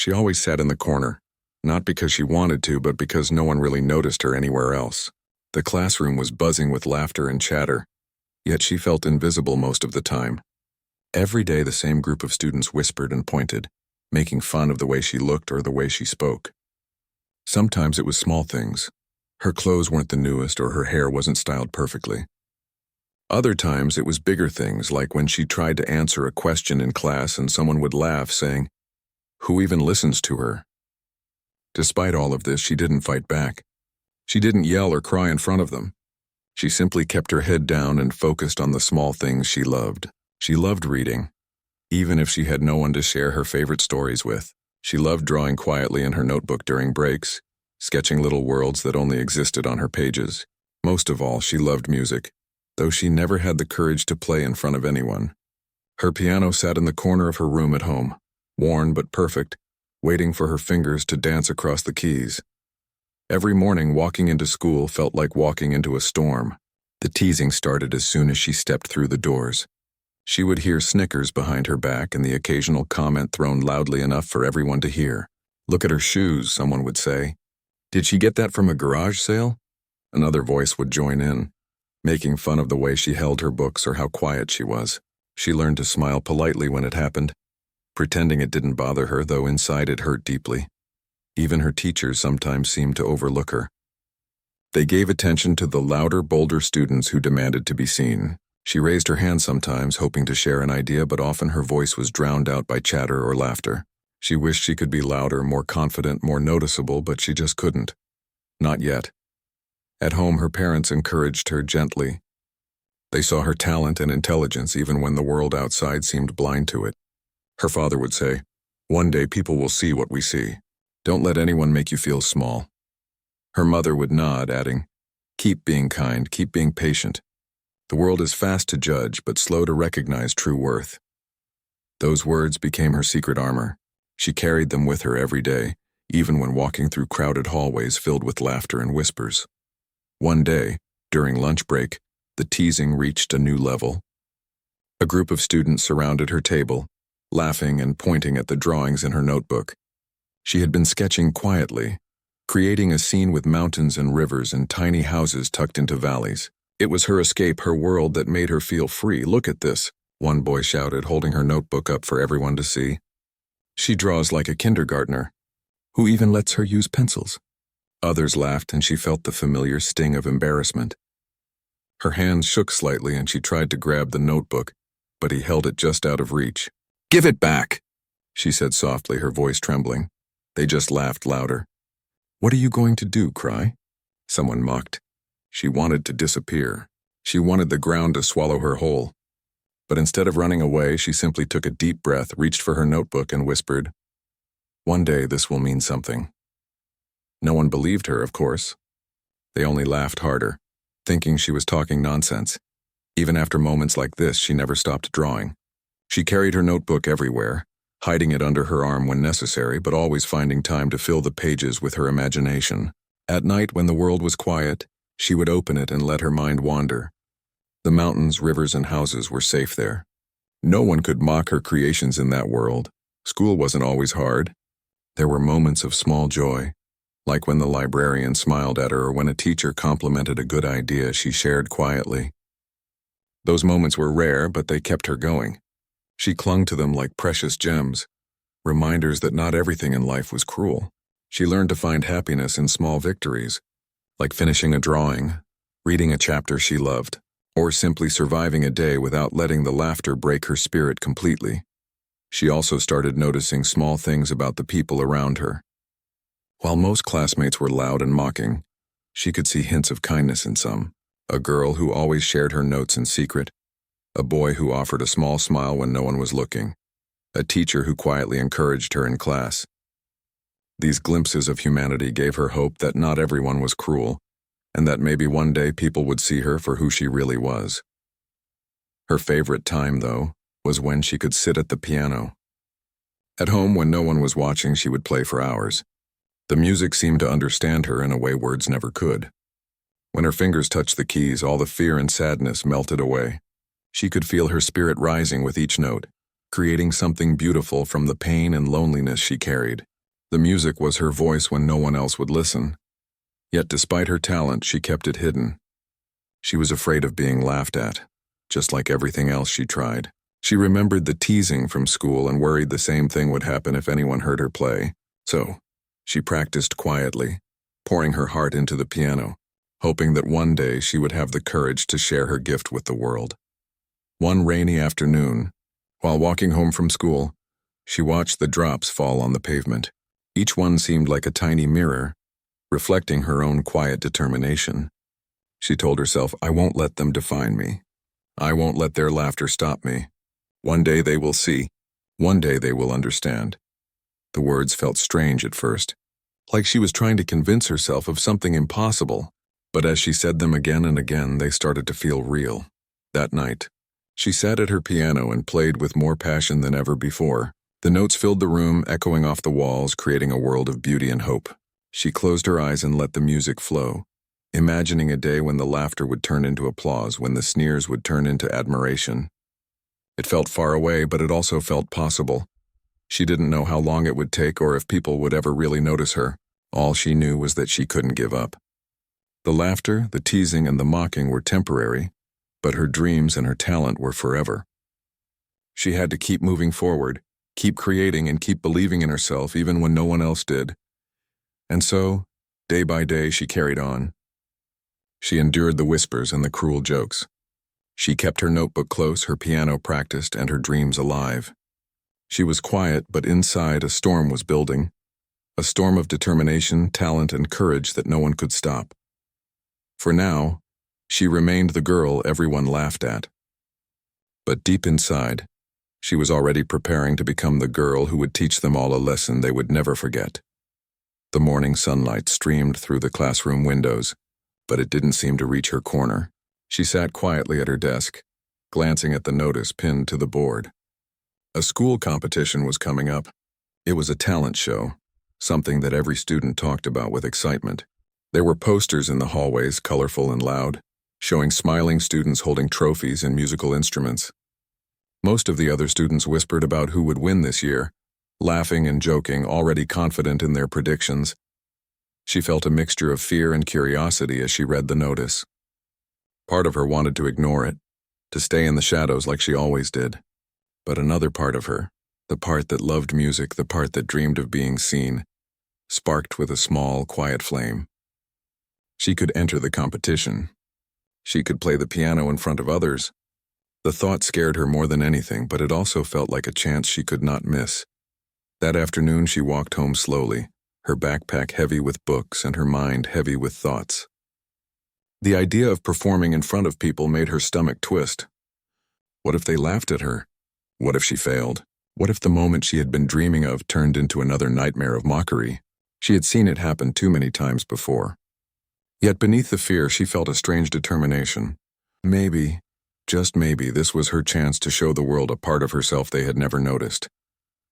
She always sat in the corner, not because she wanted to, but because no one really noticed her anywhere else. The classroom was buzzing with laughter and chatter, yet she felt invisible most of the time. Every day the same group of students whispered and pointed, making fun of the way she looked or the way she spoke. Sometimes it was small things. Her clothes weren't the newest or her hair wasn't styled perfectly. Other times it was bigger things, like when she tried to answer a question in class and someone would laugh, saying, "Who even listens to her?" Despite all of this, she didn't fight back. She didn't yell or cry in front of them. She simply kept her head down and focused on the small things she loved. She loved reading, even if she had no one to share her favorite stories with. She loved drawing quietly in her notebook during breaks, sketching little worlds that only existed on her pages. Most of all, she loved music, though she never had the courage to play in front of anyone. Her piano sat in the corner of her room at home, worn but perfect, waiting for her fingers to dance across the keys. Every morning, walking into school felt like walking into a storm. The teasing started as soon as she stepped through the doors. She would hear snickers behind her back and the occasional comment thrown loudly enough for everyone to hear. "Look at her shoes," someone would say. "Did she get that from a garage sale?" Another voice would join in, making fun of the way she held her books or how quiet she was. She learned to smile politely when it happened, pretending it didn't bother her, though inside it hurt deeply. Even her teachers sometimes seemed to overlook her. They gave attention to the louder, bolder students who demanded to be seen. She raised her hand sometimes, hoping to share an idea, but often her voice was drowned out by chatter or laughter. She wished she could be louder, more confident, more noticeable, but she just couldn't. Not yet. At home, her parents encouraged her gently. They saw her talent and intelligence even when the world outside seemed blind to it. Her father would say, "One day people will see what we see. Don't let anyone make you feel small." Her mother would nod, adding, "Keep being kind, keep being patient. The world is fast to judge, but slow to recognize true worth." Those words became her secret armor. She carried them with her every day, even when walking through crowded hallways filled with laughter and whispers. One day, during lunch break, the teasing reached a new level. A group of students surrounded her table, laughing and pointing at the drawings in her notebook. She had been sketching quietly, creating a scene with mountains and rivers and tiny houses tucked into valleys. It was her escape, her world, that made her feel free. "Look at this," one boy shouted, holding her notebook up for everyone to see. "She draws like a kindergartner. Who even lets her use pencils?" Others laughed, and she felt the familiar sting of embarrassment. Her hands shook slightly, and she tried to grab the notebook, but he held it just out of reach. "Give it back," she said softly, her voice trembling. They just laughed louder. "What are you going to do, cry?" someone mocked. She wanted to disappear. She wanted the ground to swallow her whole. But instead of running away, she simply took a deep breath, reached for her notebook, and whispered, "One day this will mean something." No one believed her, of course. They only laughed harder, thinking she was talking nonsense. Even after moments like this, she never stopped drawing. She carried her notebook everywhere, hiding it under her arm when necessary, but always finding time to fill the pages with her imagination. At night, when the world was quiet, she would open it and let her mind wander. The mountains, rivers, and houses were safe there. No one could mock her creations in that world. School wasn't always hard. There were moments of small joy, like when the librarian smiled at her or when a teacher complimented a good idea she shared quietly. Those moments were rare, but they kept her going. She clung to them like precious gems, reminders that not everything in life was cruel. She learned to find happiness in small victories, like finishing a drawing, reading a chapter she loved, or simply surviving a day without letting the laughter break her spirit completely. She also started noticing small things about the people around her. While most classmates were loud and mocking, she could see hints of kindness in some. A girl who always shared her notes in secret, a boy who offered a small smile when no one was looking, a teacher who quietly encouraged her in class. These glimpses of humanity gave her hope that not everyone was cruel, and that maybe one day people would see her for who she really was. Her favorite time, though, was when she could sit at the piano. At home, when no one was watching, she would play for hours. The music seemed to understand her in a way words never could. When her fingers touched the keys, all the fear and sadness melted away. She could feel her spirit rising with each note, creating something beautiful from the pain and loneliness she carried. The music was her voice when no one else would listen. Yet despite her talent, she kept it hidden. She was afraid of being laughed at, just like everything else she tried. She remembered the teasing from school and worried the same thing would happen if anyone heard her play. So, she practiced quietly, pouring her heart into the piano, hoping that one day she would have the courage to share her gift with the world. One rainy afternoon, while walking home from school, she watched the drops fall on the pavement. Each one seemed like a tiny mirror, reflecting her own quiet determination. She told herself, I won't let them define me. I won't let their laughter stop me. One day they will see. One day they will understand. The words felt strange at first, like she was trying to convince herself of something impossible, but as she said them again and again, they started to feel real. That night, she sat at her piano and played with more passion than ever before. The notes filled the room, echoing off the walls, creating a world of beauty and hope. She closed her eyes and let the music flow, imagining a day when the laughter would turn into applause, when the sneers would turn into admiration. It felt far away, but it also felt possible. She didn't know how long it would take or if people would ever really notice her. All she knew was that she couldn't give up. The laughter, the teasing, and the mocking were temporary, but her dreams and her talent were forever. She had to keep moving forward, keep creating, and keep believing in herself even when no one else did. And so, day by day, she carried on. She endured the whispers and the cruel jokes. She kept her notebook close, her piano practiced, and her dreams alive. She was quiet, but inside a storm was building. A storm of determination, talent, and courage that no one could stop. For now, she remained the girl everyone laughed at. But deep inside, she was already preparing to become the girl who would teach them all a lesson they would never forget. The morning sunlight streamed through the classroom windows, but it didn't seem to reach her corner. She sat quietly at her desk, glancing at the notice pinned to the board. A school competition was coming up. It was a talent show, something that every student talked about with excitement. There were posters in the hallways, colorful and loud, showing smiling students holding trophies and musical instruments. Most of the other students whispered about who would win this year, laughing and joking, already confident in their predictions. She felt a mixture of fear and curiosity as she read the notice. Part of her wanted to ignore it, to stay in the shadows like she always did. But another part of her, the part that loved music, the part that dreamed of being seen, sparked with a small, quiet flame. She could enter the competition. She could play the piano in front of others. The thought scared her more than anything, but it also felt like a chance she could not miss. That afternoon she walked home slowly, her backpack heavy with books and her mind heavy with thoughts. The idea of performing in front of people made her stomach twist. What if they laughed at her? What if she failed? What if the moment she had been dreaming of turned into another nightmare of mockery? She had seen it happen too many times before. Yet beneath the fear, she felt a strange determination. Maybe, just maybe, this was her chance to show the world a part of herself they had never noticed.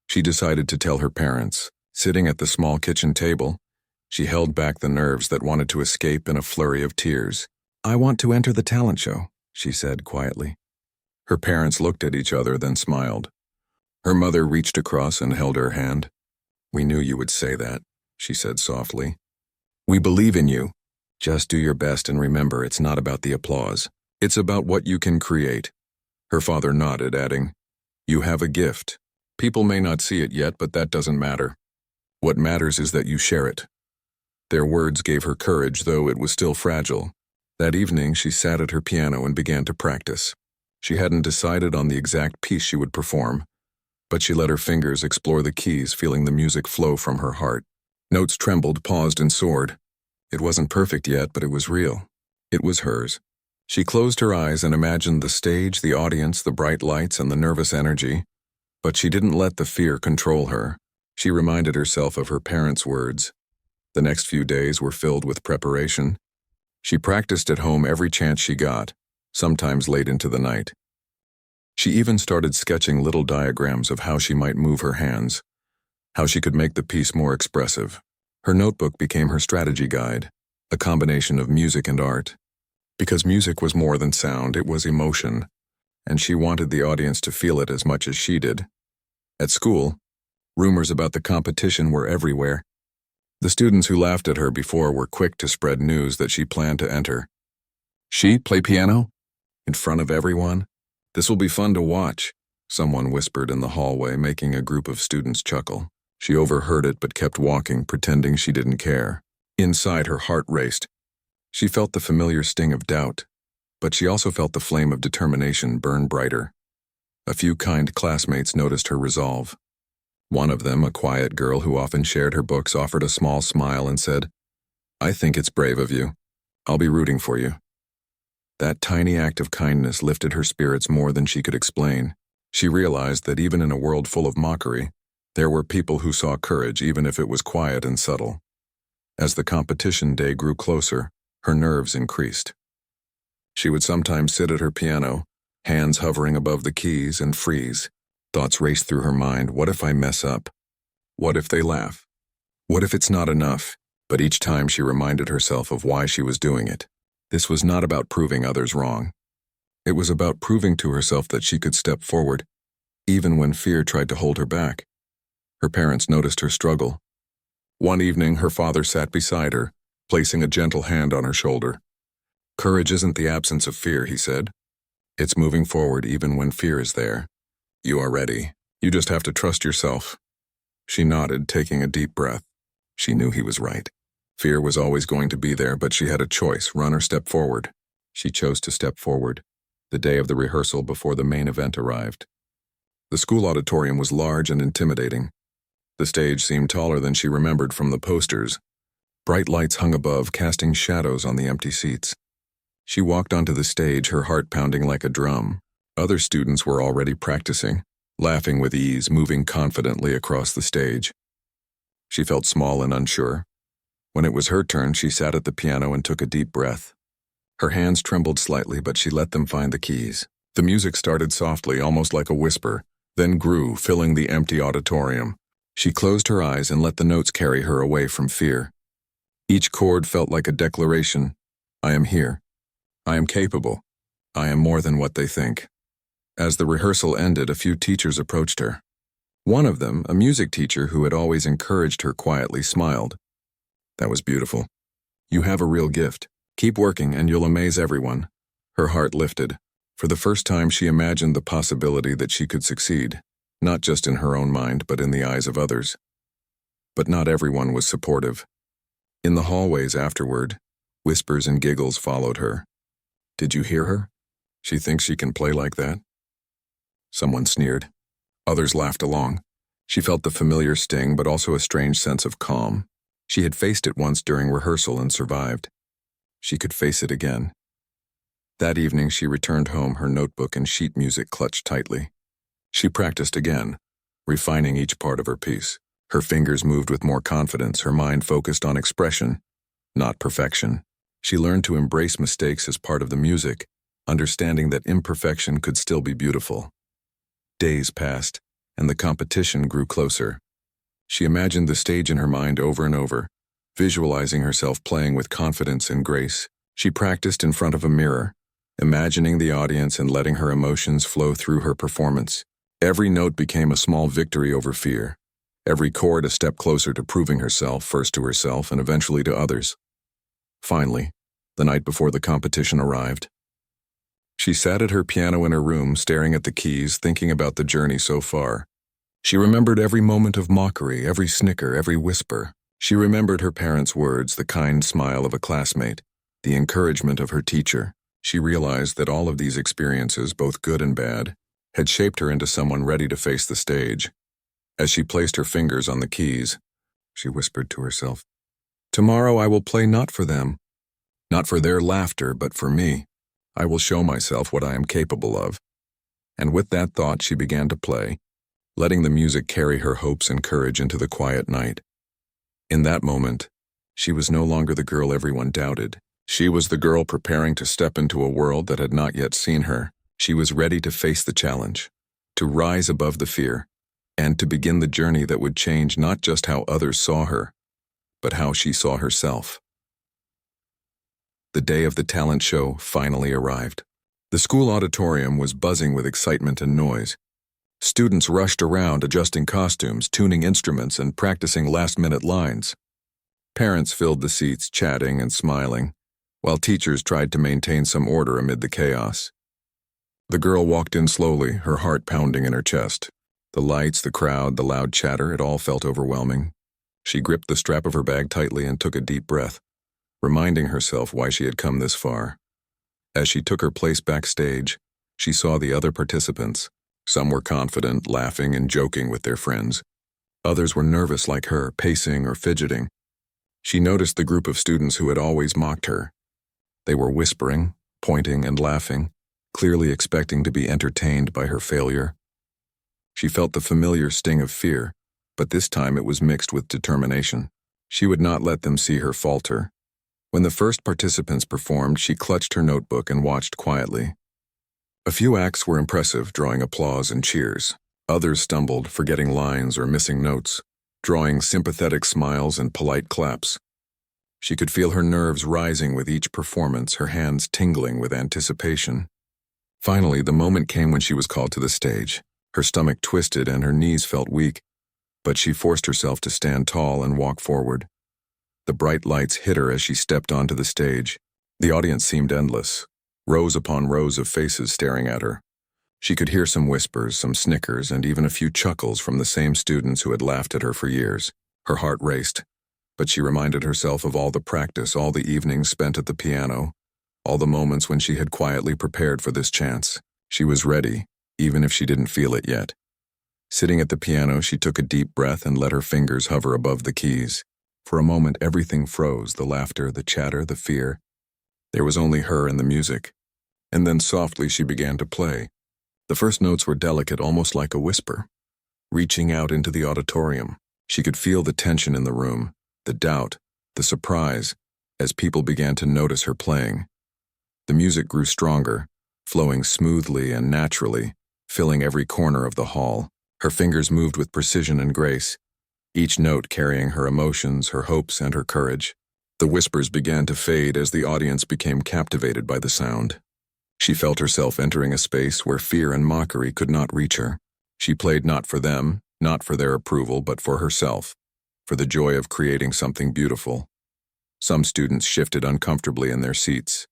She decided to tell her parents. Sitting at the small kitchen table, she held back the nerves that wanted to escape in a flurry of tears. "I want to enter the talent show," she said quietly. Her parents looked at each other, then smiled. Her mother reached across and held her hand. "We knew you would say that," she said softly. "We believe in you. Just do your best and remember it's not about the applause. It's about what you can create." Her father nodded, adding, "You have a gift. People may not see it yet, but that doesn't matter. What matters is that you share it." Their words gave her courage, though it was still fragile. That evening, she sat at her piano and began to practice. She hadn't decided on the exact piece she would perform, but she let her fingers explore the keys, feeling the music flow from her heart. Notes trembled, paused, and soared. It wasn't perfect yet, but it was real. It was hers. She closed her eyes and imagined the stage, the audience, the bright lights, and the nervous energy. But she didn't let the fear control her. She reminded herself of her parents' words. The next few days were filled with preparation. She practiced at home every chance she got, sometimes late into the night. She even started sketching little diagrams of how she might move her hands, how she could make the piece more expressive. Her notebook became her strategy guide, a combination of music and art. Because music was more than sound, it was emotion, and she wanted the audience to feel it as much as she did. At school, Rumors about the competition were everywhere. The students who laughed at her before were quick to spread news that she planned to enter. She play piano? In front of everyone? This will be fun to watch, someone whispered in the hallway, making a group of students chuckle. She overheard it but kept walking, pretending she didn't care. Inside, her heart raced. She felt the familiar sting of doubt, but she also felt the flame of determination burn brighter. A few kind classmates noticed her resolve. One of them, a quiet girl who often shared her books, offered a small smile and said, "I think it's brave of you. I'll be rooting for you." That tiny act of kindness lifted her spirits more than she could explain. She realized that even in a world full of mockery, there were people who saw courage even if it was quiet and subtle. As the competition day grew closer, her nerves increased. She would sometimes sit at her piano, hands hovering above the keys, and freeze. Thoughts raced through her mind. What if I mess up? What if they laugh? What if it's not enough? But each time she reminded herself of why she was doing it. This was not about proving others wrong. It was about proving to herself that she could step forward, even when fear tried to hold her back. Her parents noticed her struggle. One evening, her father sat beside her, placing a gentle hand on her shoulder. "Courage isn't the absence of fear," he said. "It's moving forward even when fear is there. You are ready. You just have to trust yourself." She nodded, taking a deep breath. She knew he was right. Fear was always going to be there, but she had a choice, run or step forward. She chose to step forward, the day of the rehearsal before the main event arrived. The school auditorium was large and intimidating. The stage seemed taller than she remembered from the posters. Bright lights hung above, casting shadows on the empty seats. She walked onto the stage, her heart pounding like a drum. Other students were already practicing, laughing with ease, moving confidently across the stage. She felt small and unsure. When it was her turn, she sat at the piano and took a deep breath. Her hands trembled slightly, but she let them find the keys. The music started softly, almost like a whisper, then grew, filling the empty auditorium. She closed her eyes and let the notes carry her away from fear. Each chord felt like a declaration. I am here. I am capable. I am more than what they think. As the rehearsal ended, a few teachers approached her. One of them, a music teacher who had always encouraged her, quietly smiled. "That was beautiful. You have a real gift. Keep working and you'll amaze everyone." Her heart lifted. For the first time, she imagined the possibility that she could succeed, not just in her own mind, but in the eyes of others. But not everyone was supportive. In the hallways afterward, whispers and giggles followed her. "Did you hear her? She thinks she can play like that?" Someone sneered. Others laughed along. She felt the familiar sting, but also a strange sense of calm. She had faced it once during rehearsal and survived. She could face it again. That evening, she returned home, her notebook and sheet music clutched tightly. She practiced again, refining each part of her piece. Her fingers moved with more confidence, her mind focused on expression, not perfection. She learned to embrace mistakes as part of the music, understanding that imperfection could still be beautiful. Days passed, and the competition grew closer. She imagined the stage in her mind over and over, visualizing herself playing with confidence and grace. She practiced in front of a mirror, imagining the audience and letting her emotions flow through her performance. Every note became a small victory over fear. Every chord a step closer to proving herself, first to herself and eventually to others. Finally, the night before the competition arrived, she sat at her piano in her room, staring at the keys, thinking about the journey so far. She remembered every moment of mockery, every snicker, every whisper. She remembered her parents' words, the kind smile of a classmate, the encouragement of her teacher. She realized that all of these experiences, both good and bad, had shaped her into someone ready to face the stage. As she placed her fingers on the keys, she whispered to herself, "Tomorrow I will play not for them, not for their laughter, but for me. I will show myself what I am capable of." And with that thought, she began to play, letting the music carry her hopes and courage into the quiet night. In that moment, she was no longer the girl everyone doubted. She was the girl preparing to step into a world that had not yet seen her. She was ready to face the challenge, to rise above the fear, and to begin the journey that would change not just how others saw her, but how she saw herself. The day of the talent show finally arrived. The school auditorium was buzzing with excitement and noise. Students rushed around adjusting costumes, tuning instruments, and practicing last-minute lines. Parents filled the seats, chatting and smiling, while teachers tried to maintain some order amid the chaos. The girl walked in slowly, her heart pounding in her chest. The lights, the crowd, the loud chatter, it all felt overwhelming. She gripped the strap of her bag tightly and took a deep breath, reminding herself why she had come this far. As she took her place backstage, she saw the other participants. Some were confident, laughing and joking with their friends. Others were nervous like her, pacing or fidgeting. She noticed the group of students who had always mocked her. They were whispering, pointing and laughing, clearly expecting to be entertained by her failure. She felt the familiar sting of fear, but this time it was mixed with determination. She would not let them see her falter. When the first participants performed, she clutched her notebook and watched quietly. A few acts were impressive, drawing applause and cheers. Others stumbled, forgetting lines or missing notes, drawing sympathetic smiles and polite claps. She could feel her nerves rising with each performance, her hands tingling with anticipation. Finally, the moment came when she was called to the stage. Her stomach twisted and her knees felt weak, but she forced herself to stand tall and walk forward. The bright lights hit her as she stepped onto the stage. The audience seemed endless, rows upon rows of faces staring at her. She could hear some whispers, some snickers, and even a few chuckles from the same students who had laughed at her for years. Her heart raced, but she reminded herself of all the practice, all the evenings spent at the piano, all the moments when she had quietly prepared for this chance. She was ready, even if she didn't feel it yet. Sitting at the piano, she took a deep breath and let her fingers hover above the keys. For a moment, everything froze, the laughter, the chatter, the fear. There was only her and the music. And then softly she began to play. The first notes were delicate, almost like a whisper. Reaching out into the auditorium, she could feel the tension in the room, the doubt, the surprise, as people began to notice her playing. The music grew stronger, flowing smoothly and naturally, filling every corner of the hall. Her fingers moved with precision and grace, each note carrying her emotions, her hopes, and her courage. The whispers began to fade as the audience became captivated by the sound. She felt herself entering a space where fear and mockery could not reach her. She played not for them, not for their approval, but for herself, for the joy of creating something beautiful. Some students shifted uncomfortably in their seats.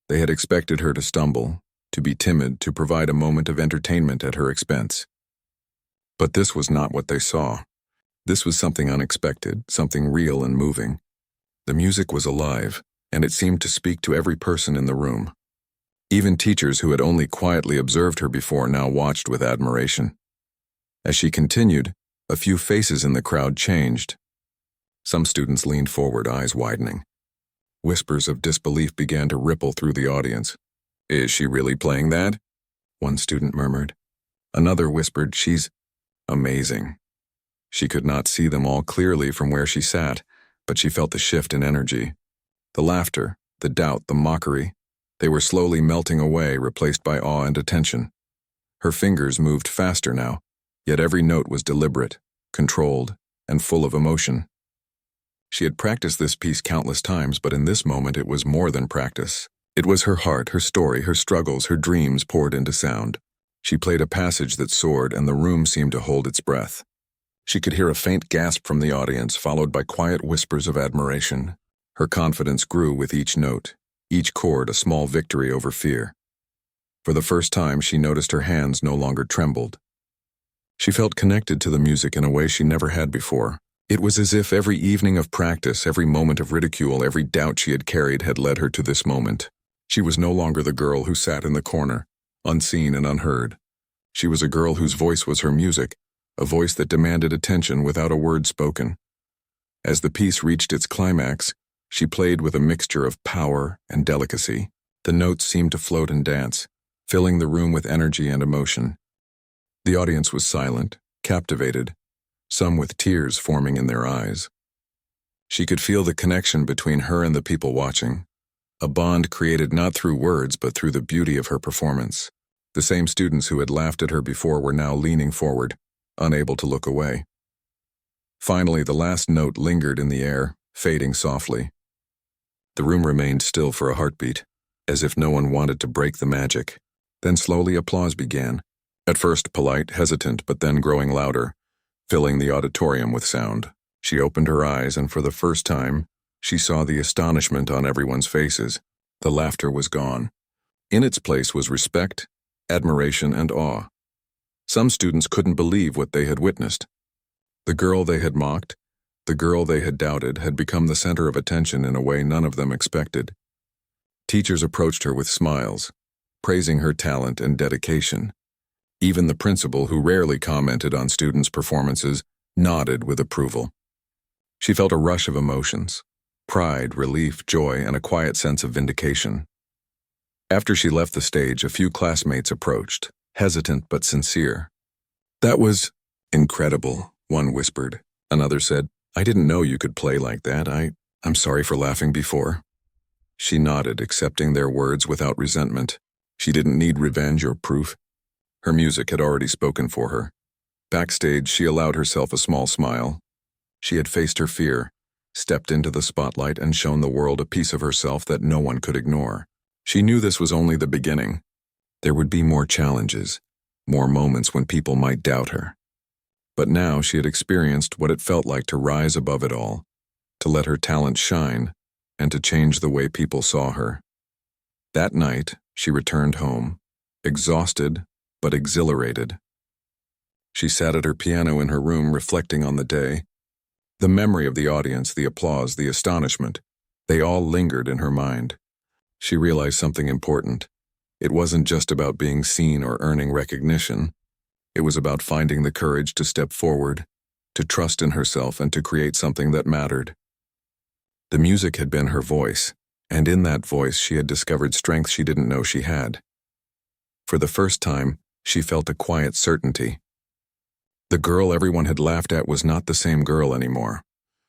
They had expected her to stumble, to be timid, to provide a moment of entertainment at her expense. But this was not what they saw. This was something unexpected, something real and moving. The music was alive, and it seemed to speak to every person in the room. Even teachers who had only quietly observed her before now watched with admiration. As she continued, a few faces in the crowd changed. Some students leaned forward, eyes widening. Whispers of disbelief began to ripple through the audience. "Is she really playing that?" one student murmured. Another whispered, "She's amazing." She could not see them all clearly from where she sat, but she felt the shift in energy. The laughter, the doubt, the mockery, they were slowly melting away, replaced by awe and attention. Her fingers moved faster now, yet every note was deliberate, controlled, and full of emotion. She had practiced this piece countless times, but in this moment it was more than practice. It was her heart, her story, her struggles, her dreams poured into sound. She played a passage that soared, and the room seemed to hold its breath. She could hear a faint gasp from the audience, followed by quiet whispers of admiration. Her confidence grew with each note, each chord a small victory over fear. For the first time, she noticed her hands no longer trembled. She felt connected to the music in a way she never had before. It was as if every evening of practice, every moment of ridicule, every doubt she had carried had led her to this moment. She was no longer the girl who sat in the corner, unseen and unheard. She was a girl whose voice was her music, a voice that demanded attention without a word spoken. As the piece reached its climax, she played with a mixture of power and delicacy. The notes seemed to float and dance, filling the room with energy and emotion. The audience was silent, captivated, some with tears forming in their eyes. She could feel the connection between her and the people watching, a bond created not through words but through the beauty of her performance. The same students who had laughed at her before were now leaning forward, unable to look away. Finally, the last note lingered in the air, fading softly. The room remained still for a heartbeat, as if no one wanted to break the magic. Then slowly applause began, At first polite, hesitant, but then growing louder, filling the auditorium with sound. She opened her eyes, and for the first time, she saw the astonishment on everyone's faces. The laughter was gone. In its place was respect, admiration, and awe. Some students couldn't believe what they had witnessed. The girl they had mocked, the girl they had doubted, had become the center of attention in a way none of them expected. Teachers approached her with smiles, praising her talent and dedication. Even the principal, who rarely commented on students' performances, nodded with approval. She felt a rush of emotions: pride, relief, joy, and a quiet sense of vindication. After she left the stage, a few classmates approached, hesitant but sincere. "That was incredible," one whispered. Another said, "I didn't know you could play like that. I'm sorry for laughing before." She nodded, accepting their words without resentment. She didn't need revenge or proof. Her music had already spoken for her. Backstage, she allowed herself a small smile. She had faced her fear, stepped into the spotlight, and shown the world a piece of herself that no one could ignore. She knew this was only the beginning. There would be more challenges, more moments when people might doubt her. But now she had experienced what it felt like to rise above it all, to let her talent shine, and to change the way people saw her. That night, she returned home, exhausted but exhilarated. She sat at her piano in her room, reflecting on the day. The memory of the audience, the applause, the astonishment, they all lingered in her mind. She realized something important. It wasn't just about being seen or earning recognition. It was about finding the courage to step forward, to trust in herself, and to create something that mattered. The music had been her voice, and in that voice she had discovered strength she didn't know she had. For the first time, she felt a quiet certainty. The girl everyone had laughed at was not the same girl anymore.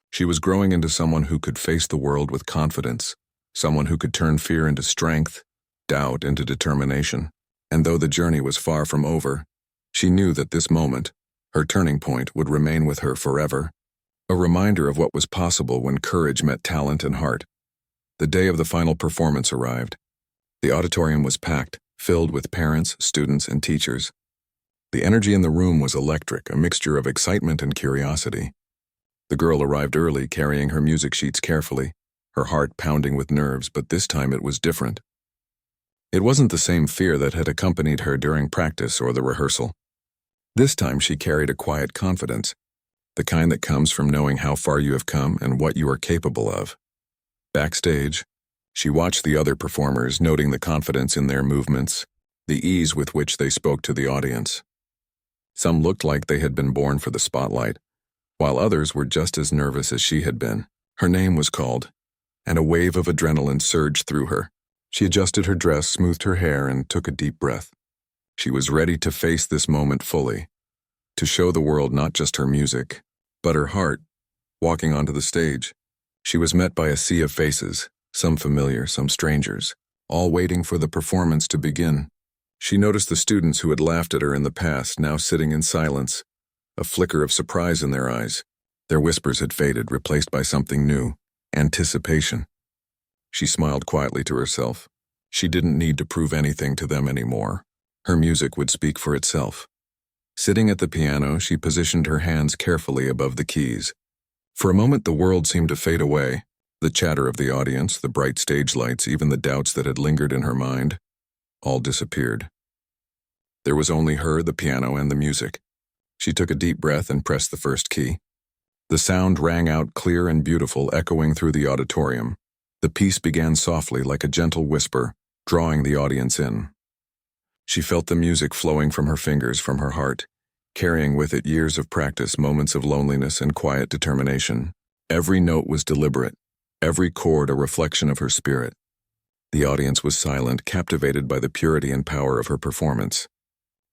She was growing into someone who could face the world with confidence, someone who could turn fear into strength, doubt into determination. And though the journey was far from over, she knew that this moment, her turning point, would remain with her forever. A reminder of what was possible when courage met talent and heart. The day of the final performance arrived. The auditorium was packed, filled with parents, students, and teachers. The energy in the room was electric, a mixture of excitement and curiosity. The girl arrived early, carrying her music sheets carefully, her heart pounding with nerves, but this time it was different. It wasn't the same fear that had accompanied her during practice or the rehearsal. This time she carried a quiet confidence, the kind that comes from knowing how far you have come and what you are capable of. Backstage, she watched the other performers, noting the confidence in their movements, the ease with which they spoke to the audience. Some looked like they had been born for the spotlight, while others were just as nervous as she had been. Her name was called, and a wave of adrenaline surged through her. She adjusted her dress, smoothed her hair, and took a deep breath. She was ready to face this moment fully, to show the world not just her music, but her heart. Walking onto the stage, she was met by a sea of faces, some familiar, some strangers, all waiting for the performance to begin. She noticed the students who had laughed at her in the past now sitting in silence, a flicker of surprise in their eyes. Their whispers had faded, replaced by something new: anticipation. She smiled quietly to herself. She didn't need to prove anything to them anymore. Her music would speak for itself. Sitting at the piano, she positioned her hands carefully above the keys. For a moment, the world seemed to fade away. The chatter of the audience, the bright stage lights, even the doubts that had lingered in her mind, all disappeared. There was only her, the piano, and the music. She took a deep breath and pressed the first key. The sound rang out clear and beautiful, echoing through the auditorium. The piece began softly, like a gentle whisper, drawing the audience in. She felt the music flowing from her fingers, from her heart, carrying with it years of practice, moments of loneliness, and quiet determination. Every note was deliberate, every chord a reflection of her spirit. The audience was silent, captivated by the purity and power of her performance.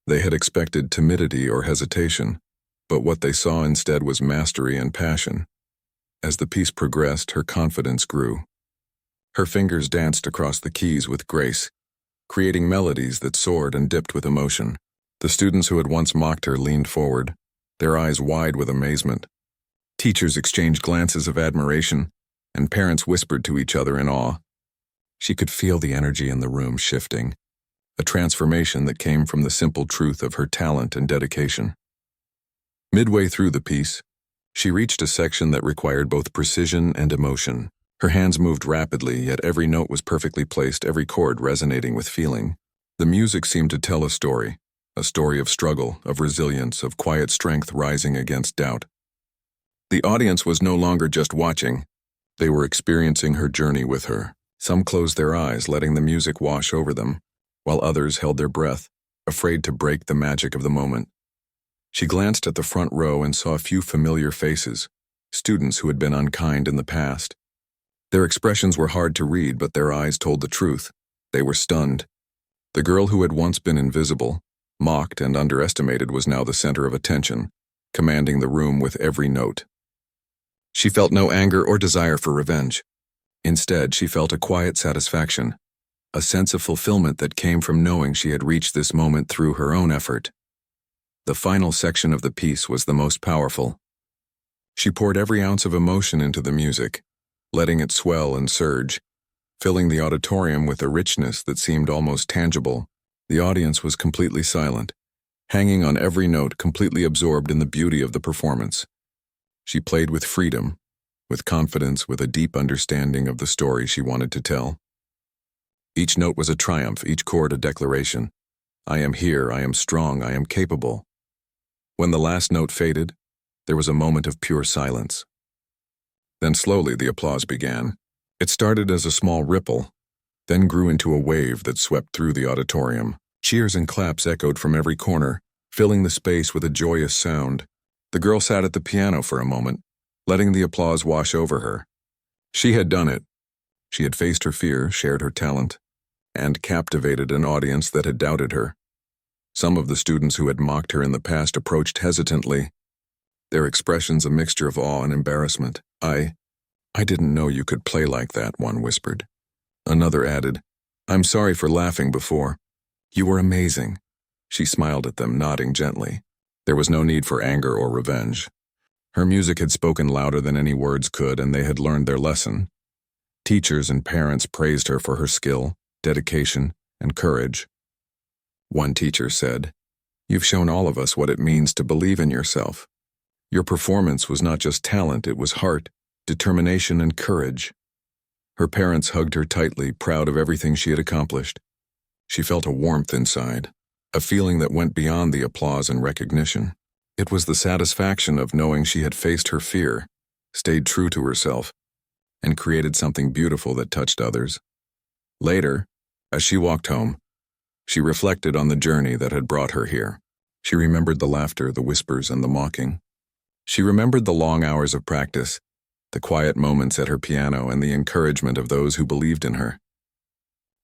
They had expected timidity or hesitation, but what they saw instead was mastery and passion. As the piece progressed, her confidence grew. Her fingers danced across the keys with grace, creating melodies that soared and dipped with emotion. The students who had once mocked her leaned forward, their eyes wide with amazement. Teachers exchanged glances of admiration, and parents whispered to each other in awe. She could feel the energy in the room shifting, a transformation that came from the simple truth of her talent and dedication. Midway through the piece, she reached a section that required both precision and emotion. Her hands moved rapidly, yet every note was perfectly placed, every chord resonating with feeling. The music seemed to tell a story of struggle, of resilience, of quiet strength rising against doubt. The audience was no longer just watching. They were experiencing her journey with her. Some closed their eyes, letting the music wash over them, while others held their breath, afraid to break the magic of the moment. She glanced at the front row and saw a few familiar faces, students who had been unkind in the past. Their expressions were hard to read, but their eyes told the truth. They were stunned. The girl who had once been invisible, mocked and underestimated, was now the center of attention, commanding the room with every note. She felt no anger or desire for revenge. Instead, she felt a quiet satisfaction, a sense of fulfillment that came from knowing she had reached this moment through her own effort. The final section of the piece was the most powerful. She poured every ounce of emotion into the music, letting it swell and surge, filling the auditorium with a richness that seemed almost tangible. The audience was completely silent, hanging on every note, completely absorbed in the beauty of the performance. She played with freedom, with confidence, with a deep understanding of the story she wanted to tell. Each note was a triumph, each chord a declaration. I am here, I am strong, I am capable. When the last note faded, there was a moment of pure silence. Then slowly the applause began. It started as a small ripple, then grew into a wave that swept through the auditorium. Cheers and claps echoed from every corner, filling the space with a joyous sound. The girl sat at the piano for a moment, letting the applause wash over her. She had done it. She had faced her fear, shared her talent, and captivated an audience that had doubted her. Some of the students who had mocked her in the past approached hesitantly, their expressions a mixture of awe and embarrassment. I didn't know you could play like that," one whispered. Another added, "I'm sorry for laughing before. You were amazing." She smiled at them, nodding gently. There was no need for anger or revenge. Her music had spoken louder than any words could, and they had learned their lesson. Teachers and parents praised her for her skill, dedication, and courage. One teacher said, "You've shown all of us what it means to believe in yourself. Your performance was not just talent, it was heart, determination, and courage." Her parents hugged her tightly, proud of everything she had accomplished. She felt a warmth inside, a feeling that went beyond the applause and recognition. It was the satisfaction of knowing she had faced her fear, stayed true to herself, and created something beautiful that touched others. Later, as she walked home, she reflected on the journey that had brought her here. She remembered the laughter, the whispers, and the mocking. She remembered the long hours of practice, the quiet moments at her piano, and the encouragement of those who believed in her.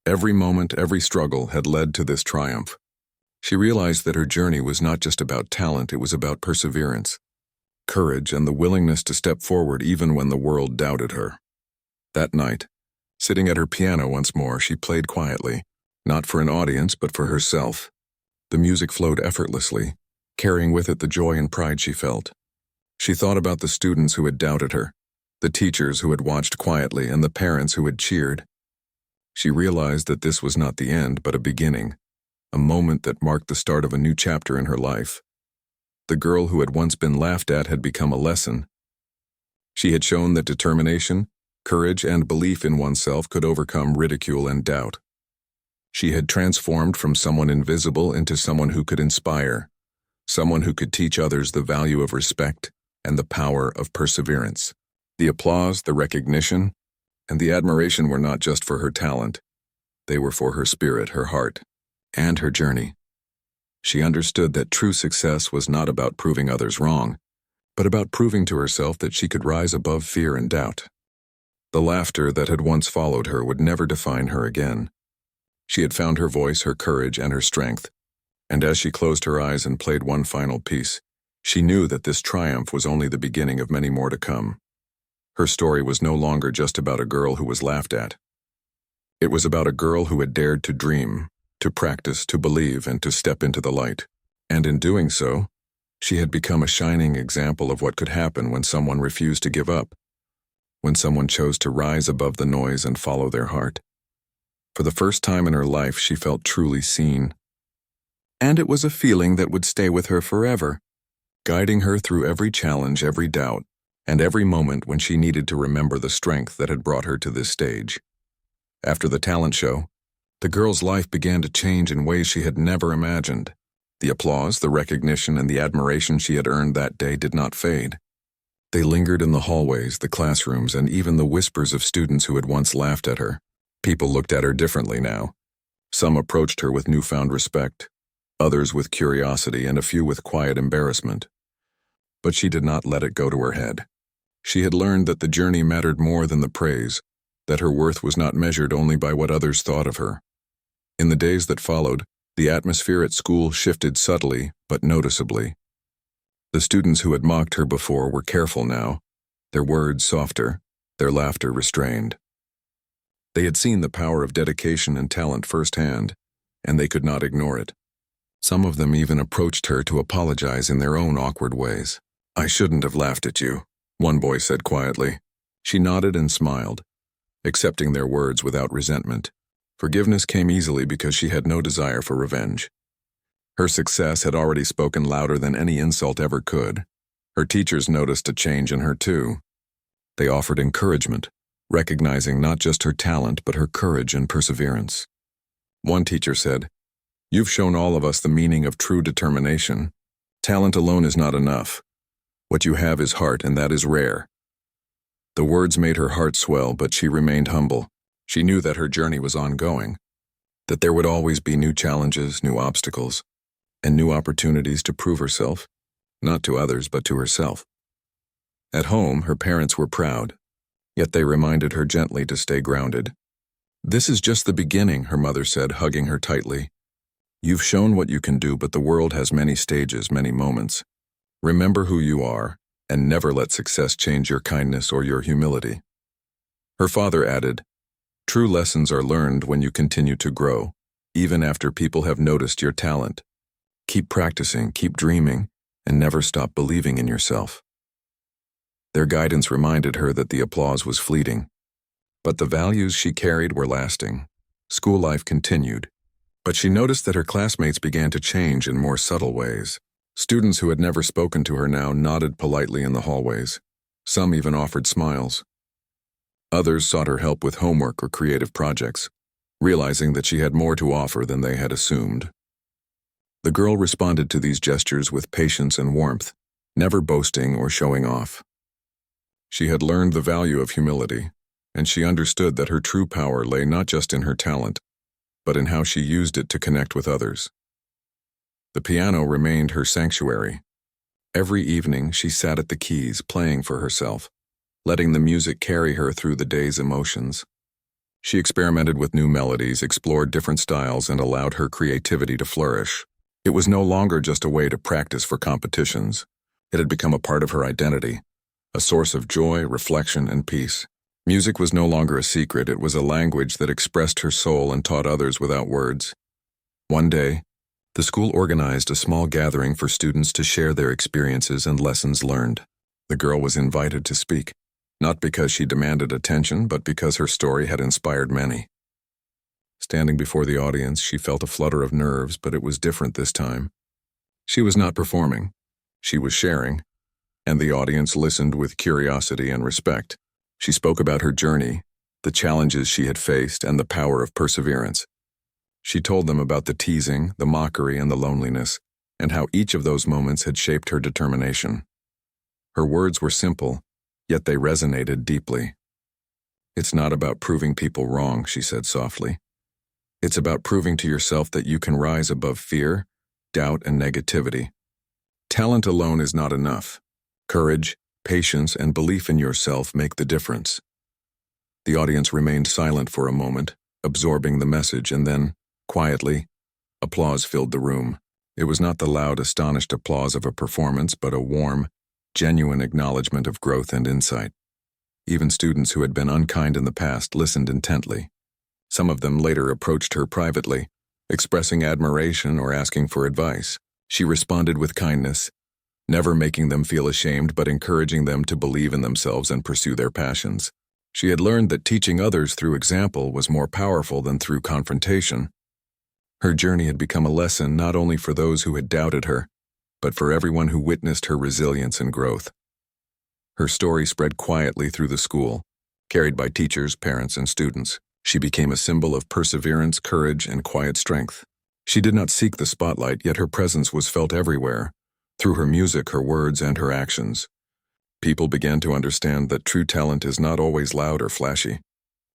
Every moment, every struggle had led to this triumph. She realized that her journey was not just about talent, it was about perseverance, courage, and the willingness to step forward even when the world doubted her. That night, sitting at her piano once more, she played quietly, not for an audience but for herself. The music flowed effortlessly, carrying with it the joy and pride she felt. She thought about the students who had doubted her, the teachers who had watched quietly, and the parents who had cheered. She realized that this was not the end, but a beginning, a moment that marked the start of a new chapter in her life. The girl who had once been laughed at had become a lesson. She had shown that determination, courage, and belief in oneself could overcome ridicule and doubt. She had transformed from someone invisible into someone who could inspire, someone who could teach others the value of respect and the power of perseverance. The applause, the recognition, and the admiration were not just for her talent. They were for her spirit, her heart, and her journey. She understood that true success was not about proving others wrong, but about proving to herself that she could rise above fear and doubt. The laughter that had once followed her would never define her again. She had found her voice, her courage, and her strength, and as she closed her eyes and played one final piece, she knew that this triumph was only the beginning of many more to come. Her story was no longer just about a girl who was laughed at. It was about a girl who had dared to dream, to practice, to believe, and to step into the light. And in doing so, she had become a shining example of what could happen when someone refused to give up, when someone chose to rise above the noise and follow their heart. For the first time in her life, she felt truly seen. And it was a feeling that would stay with her forever, guiding her through every challenge, every doubt, and every moment when she needed to remember the strength that had brought her to this stage. After the talent show, the girl's life began to change in ways she had never imagined. The applause, the recognition, and the admiration she had earned that day did not fade. They lingered in the hallways, the classrooms, and even the whispers of students who had once laughed at her. People looked at her differently now. Some approached her with newfound respect, others with curiosity, and a few with quiet embarrassment. But she did not let it go to her head. She had learned that the journey mattered more than the praise, that her worth was not measured only by what others thought of her. In the days that followed, the atmosphere at school shifted subtly but noticeably. The students who had mocked her before were careful now, their words softer, their laughter restrained. They had seen the power of dedication and talent firsthand, and they could not ignore it. Some of them even approached her to apologize in their own awkward ways. "I shouldn't have laughed at you," one boy said quietly. She nodded and smiled, accepting their words without resentment. Forgiveness came easily because she had no desire for revenge. Her success had already spoken louder than any insult ever could. Her teachers noticed a change in her too. They offered encouragement, recognizing not just her talent but her courage and perseverance. One teacher said, "You've shown all of us the meaning of true determination. Talent alone is not enough. What you have is heart, and that is rare." The words made her heart swell, but she remained humble. She knew that her journey was ongoing, that there would always be new challenges, new obstacles, and new opportunities to prove herself, not to others but to herself. At home, her parents were proud, yet they reminded her gently to stay grounded. "This is just the beginning," her mother said, hugging her tightly. "You've shown what you can do, but the world has many stages, many moments. Remember who you are, and never let success change your kindness or your humility." Her father added, "True lessons are learned when you continue to grow, even after people have noticed your talent. Keep practicing, keep dreaming, and never stop believing in yourself." Their guidance reminded her that the applause was fleeting, but the values she carried were lasting. School life continued, but she noticed that her classmates began to change in more subtle ways. Students who had never spoken to her now nodded politely in the hallways. Some even offered smiles. Others sought her help with homework or creative projects, realizing that she had more to offer than they had assumed. The girl responded to these gestures with patience and warmth, never boasting or showing off. She had learned the value of humility, and she understood that her true power lay not just in her talent, but in how she used it to connect with others. The piano remained her sanctuary. Every evening she sat at the keys, playing for herself, letting the music carry her through the day's emotions. She experimented with new melodies, explored different styles, and allowed her creativity to flourish. It was no longer just a way to practice for competitions. It had become a part of her identity, a source of joy, reflection, and peace. Music was no longer a secret. It was a language that expressed her soul and taught others without words. One day, the school organized a small gathering for students to share their experiences and lessons learned. The girl was invited to speak, not because she demanded attention, but because her story had inspired many. Standing before the audience, she felt a flutter of nerves, but it was different this time. She was not performing. She was sharing, and the audience listened with curiosity and respect. She spoke about her journey, the challenges she had faced, and the power of perseverance. She told them about the teasing, the mockery, and the loneliness, and how each of those moments had shaped her determination. Her words were simple, yet they resonated deeply. "It's not about proving people wrong," she said softly. "It's about proving to yourself that you can rise above fear, doubt, and negativity. Talent alone is not enough. Courage, patience, and belief in yourself make the difference." The audience remained silent for a moment, absorbing the message, and then, quietly, applause filled the room. It was not the loud, astonished applause of a performance, but a warm, genuine acknowledgement of growth and insight. Even students who had been unkind in the past listened intently. Some of them later approached her privately, expressing admiration or asking for advice. She responded with kindness, never making them feel ashamed but encouraging them to believe in themselves and pursue their passions. She had learned that teaching others through example was more powerful than through confrontation. Her journey had become a lesson not only for those who had doubted her, but for everyone who witnessed her resilience and growth. Her story spread quietly through the school, carried by teachers, parents, and students. She became a symbol of perseverance, courage, and quiet strength. She did not seek the spotlight, yet her presence was felt everywhere, through her music, her words, and her actions. People began to understand that true talent is not always loud or flashy.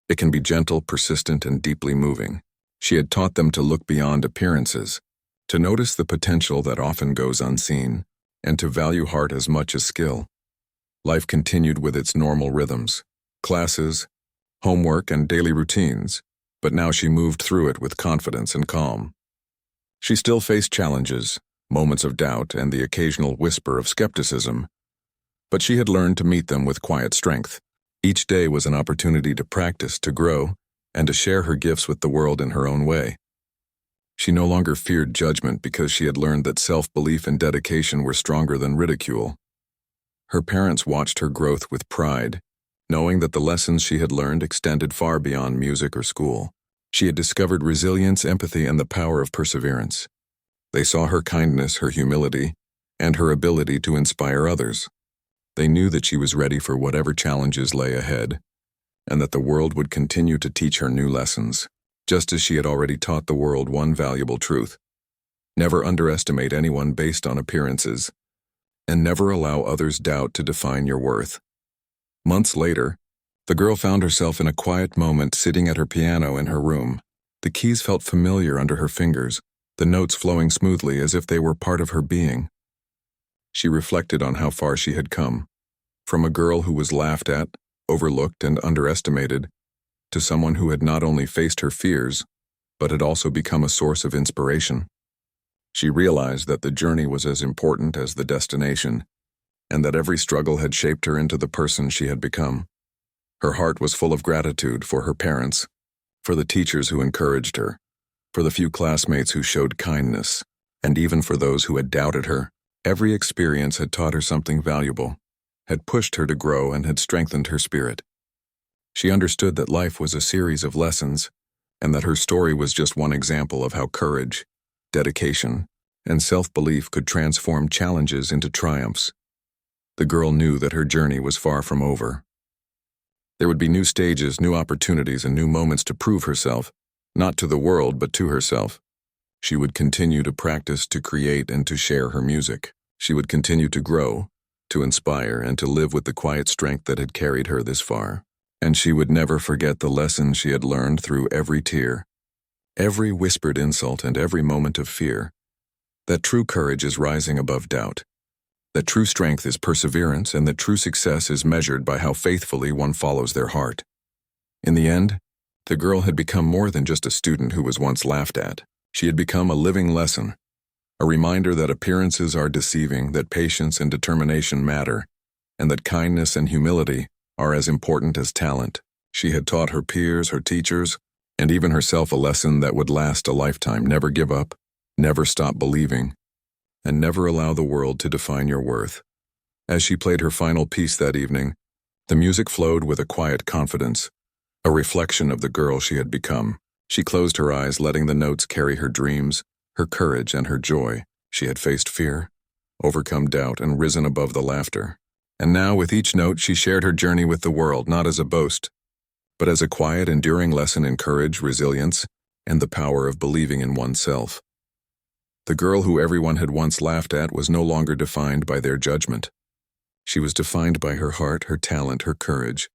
It can be gentle, persistent, and deeply moving. She had taught them to look beyond appearances, to notice the potential that often goes unseen, and to value heart as much as skill. Life continued with its normal rhythms, classes, homework, and daily routines, but now she moved through it with confidence and calm. She still faced challenges, moments of doubt, and the occasional whisper of skepticism, but she had learned to meet them with quiet strength. Each day was an opportunity to practice, to grow, and to share her gifts with the world in her own way. She no longer feared judgment because she had learned that self-belief and dedication were stronger than ridicule. Her parents watched her growth with pride, knowing that the lessons she had learned extended far beyond music or school. She had discovered resilience, empathy, and the power of perseverance. They saw her kindness, her humility, and her ability to inspire others. They knew that she was ready for whatever challenges lay ahead, and that the world would continue to teach her new lessons, just as she had already taught the world one valuable truth. Never underestimate anyone based on appearances, and never allow others' doubt to define your worth. Months later, the girl found herself in a quiet moment sitting at her piano in her room. The keys felt familiar under her fingers, the notes flowing smoothly as if they were part of her being. She reflected on how far she had come, from a girl who was laughed at, overlooked, and underestimated, to someone who had not only faced her fears, but had also become a source of inspiration. She realized that the journey was as important as the destination, and that every struggle had shaped her into the person she had become. Her heart was full of gratitude for her parents, for the teachers who encouraged her, for the few classmates who showed kindness, and even for those who had doubted her. Every experience had taught her something valuable, had pushed her to grow, and had strengthened her spirit. She understood that life was a series of lessons, and that her story was just one example of how courage, dedication, and self-belief could transform challenges into triumphs. The girl knew that her journey was far from over. There would be new stages, new opportunities, and new moments to prove herself, not to the world, but to herself. She would continue to practice, to create, and to share her music. She would continue to grow, to inspire, and to live with the quiet strength that had carried her this far. And she would never forget the lessons she had learned through every tear, every whispered insult, and every moment of fear. That true courage is rising above doubt. That true strength is perseverance, and that true success is measured by how faithfully one follows their heart. In the end, the girl had become more than just a student who was once laughed at. She had become a living lesson, a reminder that appearances are deceiving, that patience and determination matter, and that kindness and humility are as important as talent. She had taught her peers, her teachers, and even herself a lesson that would last a lifetime. Never give up, never stop believing, and never allow the world to define your worth. As she played her final piece that evening, the music flowed with a quiet confidence, a reflection of the girl she had become. She closed her eyes, letting the notes carry her dreams, her courage, and her joy. She had faced fear, overcome doubt, and risen above the laughter. And now, with each note, she shared her journey with the world, not as a boast, but as a quiet, enduring lesson in courage, resilience, and the power of believing in oneself. The girl who everyone had once laughed at was no longer defined by their judgment. She was defined by her heart, her talent, her courage,